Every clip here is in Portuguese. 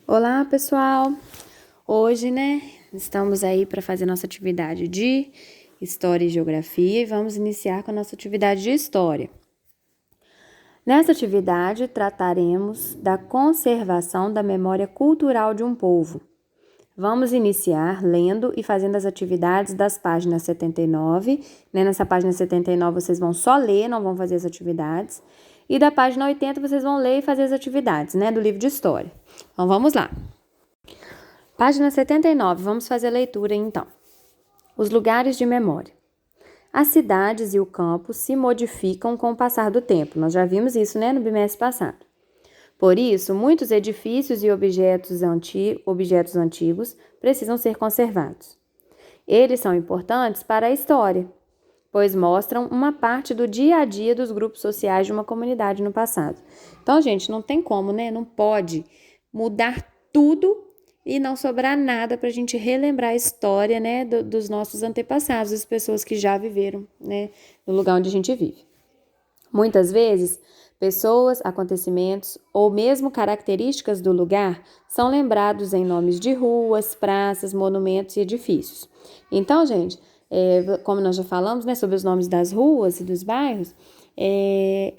Olá, pessoal! Hoje, estamos aí para fazer nossa atividade de História e Geografia e vamos iniciar com a nossa atividade de História. Nessa atividade, trataremos da conservação da memória cultural de um povo. Vamos iniciar lendo e fazendo as atividades das páginas 79. Nessa página 79 vocês vão só ler, não vão fazer as atividades. E da página 80 vocês vão ler e fazer as atividades, do livro de História. Então vamos lá. Página 79, vamos fazer a leitura então. Os lugares de memória. As cidades e o campo se modificam com o passar do tempo. Nós já vimos isso, no bimestre passado. Por isso, muitos edifícios e objetos antigos precisam ser conservados. Eles são importantes para a história, pois mostram uma parte do dia a dia dos grupos sociais de uma comunidade no passado. Então, gente, não tem como, Não pode mudar tudo e não sobrar nada para a gente relembrar a história, dos nossos antepassados, das pessoas que já viveram, no lugar onde a gente vive. Muitas vezes, pessoas, acontecimentos ou mesmo características do lugar são lembrados em nomes de ruas, praças, monumentos e edifícios. Então, gente, como nós já falamos, sobre os nomes das ruas e dos bairros,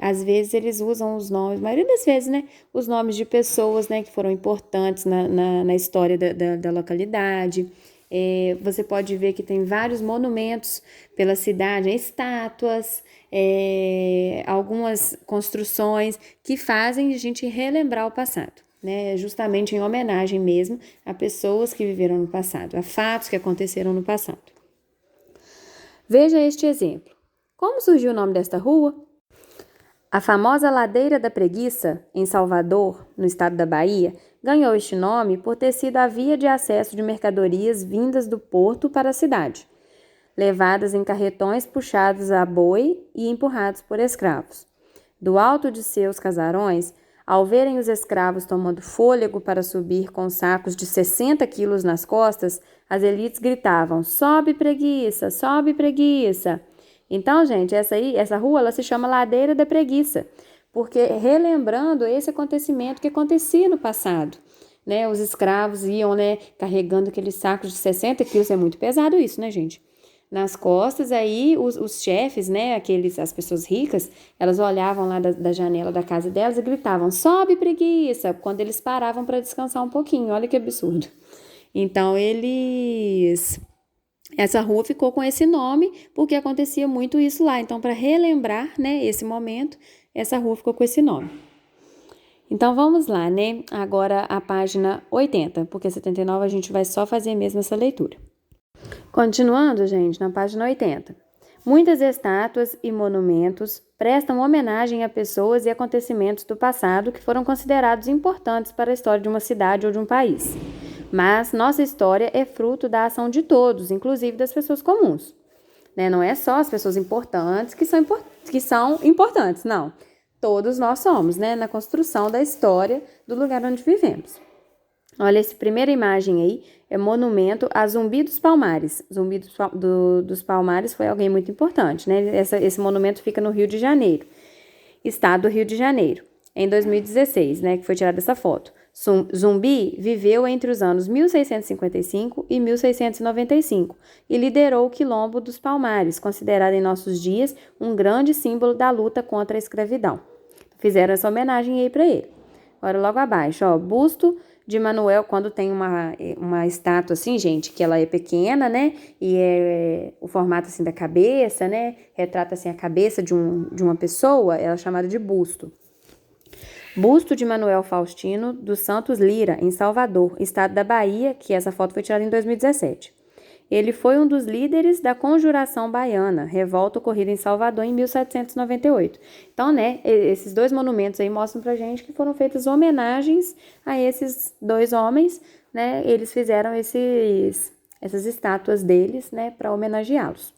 às vezes eles usam os nomes, a maioria das vezes, os nomes de pessoas, que foram importantes na história da localidade. Você pode ver que tem vários monumentos pela cidade, estátuas, algumas construções que fazem a gente relembrar o passado, justamente em homenagem mesmo a pessoas que viveram no passado, a fatos que aconteceram no passado. Veja este exemplo. Como surgiu o nome desta rua? A famosa Ladeira da Preguiça, em Salvador, no estado da Bahia, ganhou este nome por ter sido a via de acesso de mercadorias vindas do porto para a cidade, levadas em carretões puxados a boi e empurrados por escravos. Do alto de seus casarões, ao verem os escravos tomando fôlego para subir com sacos de 60 quilos nas costas, as elites gritavam: "Sobe, preguiça! Sobe, preguiça!" Então, gente, essa rua ela se chama Ladeira da Preguiça, porque relembrando esse acontecimento que acontecia no passado. Os escravos iam, carregando aqueles sacos de 60 quilos, é muito pesado isso, gente? Nas costas, aí os chefes, as pessoas ricas, elas olhavam lá da janela da casa delas e gritavam: "Sobe, preguiça!" quando eles paravam para descansar um pouquinho. Olha que absurdo. Então, essa rua ficou com esse nome porque acontecia muito isso lá. Então, para relembrar, esse momento, essa rua ficou com esse nome. Então, vamos lá, agora a página 80, porque 79 a gente vai só fazer mesmo essa leitura. Continuando, gente, na página 80. Muitas estátuas e monumentos prestam homenagem a pessoas e acontecimentos do passado que foram considerados importantes para a história de uma cidade ou de um país. Mas nossa história é fruto da ação de todos, inclusive das pessoas comuns. Não é só as pessoas importantes que são importantes, não. Todos nós somos, na construção da história do lugar onde vivemos. Olha, essa primeira imagem aí é monumento a Zumbi dos Palmares. Zumbi dos Palmares foi alguém muito importante, Esse monumento fica no Rio de Janeiro, estado do Rio de Janeiro, em 2016, que foi tirada essa foto. Zumbi viveu entre os anos 1655 e 1695 e liderou o Quilombo dos Palmares, considerado em nossos dias um grande símbolo da luta contra a escravidão. Fizeram essa homenagem aí para ele. Agora, logo abaixo, busto de Manuel, quando tem uma estátua assim, gente, que ela é pequena, e é o formato assim da cabeça, retrata assim a cabeça de uma pessoa, ela é chamada de busto. Busto de Manuel Faustino dos Santos Lira, em Salvador, estado da Bahia, que essa foto foi tirada em 2017. Ele foi um dos líderes da Conjuração Baiana, revolta ocorrida em Salvador em 1798. Então, esses dois monumentos aí mostram pra gente que foram feitas homenagens a esses dois homens, Eles fizeram essas estátuas deles, para homenageá-los.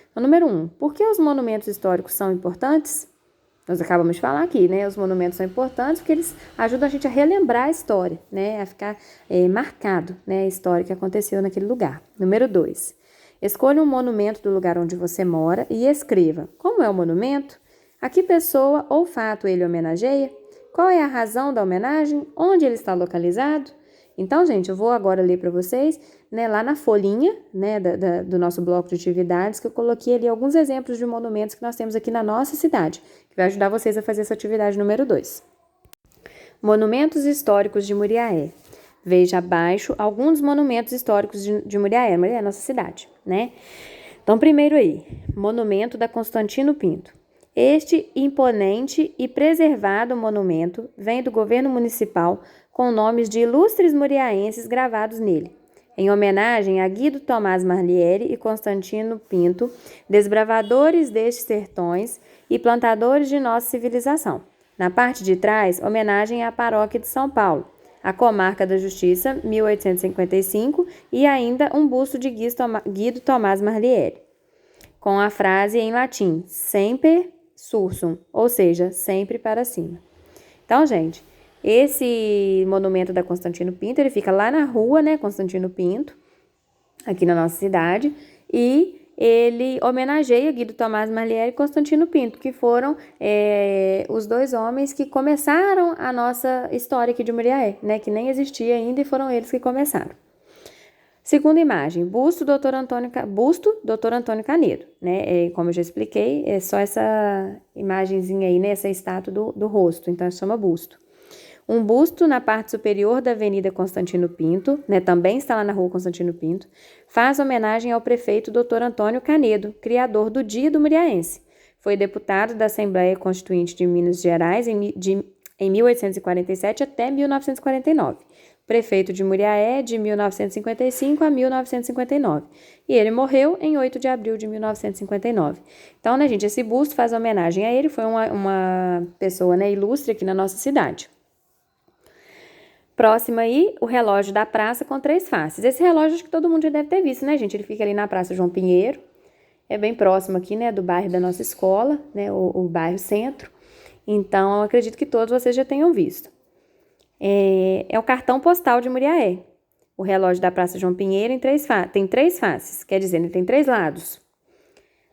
Então, número 1. Por que os monumentos históricos são importantes? Nós acabamos de falar aqui, Os monumentos são importantes porque eles ajudam a gente a relembrar a história, A ficar marcado, a história que aconteceu naquele lugar. Número 2. Escolha um monumento do lugar onde você mora e escreva: como é o monumento? A que pessoa ou fato ele homenageia? Qual é a razão da homenagem? Onde ele está localizado? Então, gente, eu vou agora ler para vocês, né, lá na folhinha, né, do nosso bloco de atividades, que eu coloquei ali alguns exemplos de monumentos que nós temos aqui na nossa cidade, que vai ajudar vocês a fazer essa atividade número 2. Monumentos históricos de Muriaé. Veja abaixo alguns monumentos históricos de Muriaé. Muriaé é nossa cidade, né? Então, primeiro aí, monumento da Constantino Pinto. Este imponente e preservado monumento vem do governo municipal com nomes de ilustres muriaenses gravados nele, em homenagem a Guido Tomás Marliere e Constantino Pinto, desbravadores destes sertões e plantadores de nossa civilização. Na parte de trás, homenagem à paróquia de São Paulo, a Comarca da Justiça, 1855, e ainda um busto de Guido Tomás Marliere, com a frase em latim, semper sursum, ou seja, sempre para cima. Então, gente, esse monumento da Constantino Pinto, ele fica lá na rua, né, Constantino Pinto, aqui na nossa cidade, e ele homenageia Guido Tomás Marliere e Constantino Pinto, que foram os dois homens que começaram a nossa história aqui de Muriaé, né, que nem existia ainda e foram eles que começaram. Segunda imagem, busto Dr. Antônio Canedo, né? Como eu já expliquei, é só essa imagenzinha aí, né? Essa estátua do rosto, então se chama busto. Um busto na parte superior da Avenida Constantino Pinto, né? Também está lá na rua Constantino Pinto, faz homenagem ao prefeito Dr. Antônio Canedo, criador do Dia do Muriaense. Foi deputado da Assembleia Constituinte de Minas Gerais em 1847 até 1949. Prefeito de Muriaé de 1955 a 1959. E ele morreu em 8 de abril de 1959. Então, né, gente, esse busto faz homenagem a ele, foi uma pessoa, né, ilustre aqui na nossa cidade. Próximo aí, o relógio da praça com 3 faces. Esse relógio acho que todo mundo já deve ter visto, né, gente? Ele fica ali na Praça João Pinheiro, é bem próximo aqui, né, do bairro da nossa escola, né, o bairro Centro. Então, eu acredito que todos vocês já tenham visto. É o cartão postal de Muriaé. O relógio da Praça João Pinheiro tem 3 faces, quer dizer, ele tem 3 lados.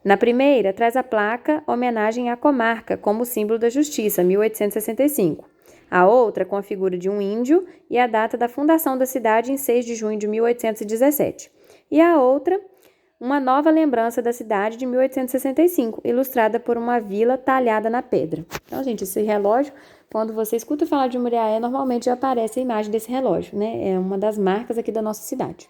Na primeira, traz a placa homenagem à comarca como símbolo da justiça, 1865. A outra com a figura de um índio e a data da fundação da cidade em 6 de junho de 1817. E a outra, uma nova lembrança da cidade de 1865, ilustrada por uma vila talhada na pedra. Então, gente, esse relógio, quando você escuta falar de Muriaé, normalmente já aparece a imagem desse relógio, né? É uma das marcas aqui da nossa cidade.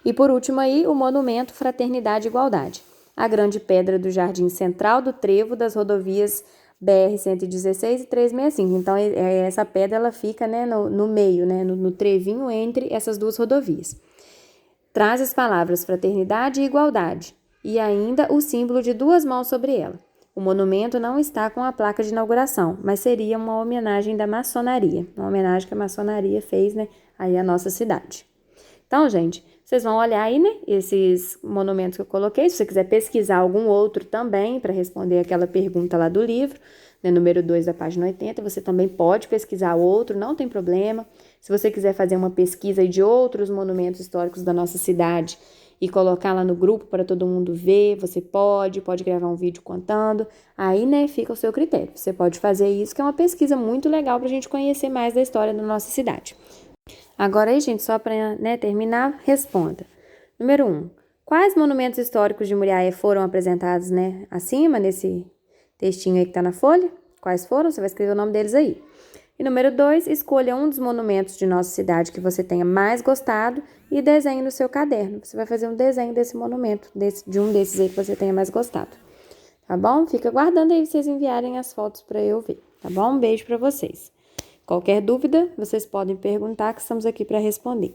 E por último aí, o monumento Fraternidade e Igualdade. A grande pedra do jardim central do trevo das rodovias BR-116 e 365. Então, essa pedra, ela fica, né, no meio, né, no trevinho entre essas duas rodovias. Traz as palavras fraternidade e igualdade, e ainda o símbolo de 2 mãos sobre ela. O monumento não está com a placa de inauguração, mas seria uma homenagem da maçonaria, uma homenagem que a maçonaria fez, né, aí à nossa cidade. Então, gente, vocês vão olhar aí, né, esses monumentos que eu coloquei. Se você quiser pesquisar algum outro também para responder aquela pergunta lá do livro, né, número 2 da página 80, você também pode pesquisar outro, não tem problema. Se você quiser fazer uma pesquisa de outros monumentos históricos da nossa cidade e colocar lá no grupo para todo mundo ver, você pode gravar um vídeo contando, aí, né, fica ao seu critério. Você pode fazer isso, que é uma pesquisa muito legal para a gente conhecer mais da história da nossa cidade. Agora aí, gente, só para, né, terminar, responda. Número 1. Quais monumentos históricos de Muriaé foram apresentados, né, acima, nesse textinho aí que está na folha? Quais foram? Você vai escrever o nome deles aí. E número 2, escolha um dos monumentos de nossa cidade que você tenha mais gostado e desenhe no seu caderno. Você vai fazer um desenho desse monumento, de um desses aí que você tenha mais gostado. Tá bom? Fica aguardando aí vocês enviarem as fotos para eu ver, tá bom? Um beijo para vocês. Qualquer dúvida, vocês podem perguntar que estamos aqui para responder.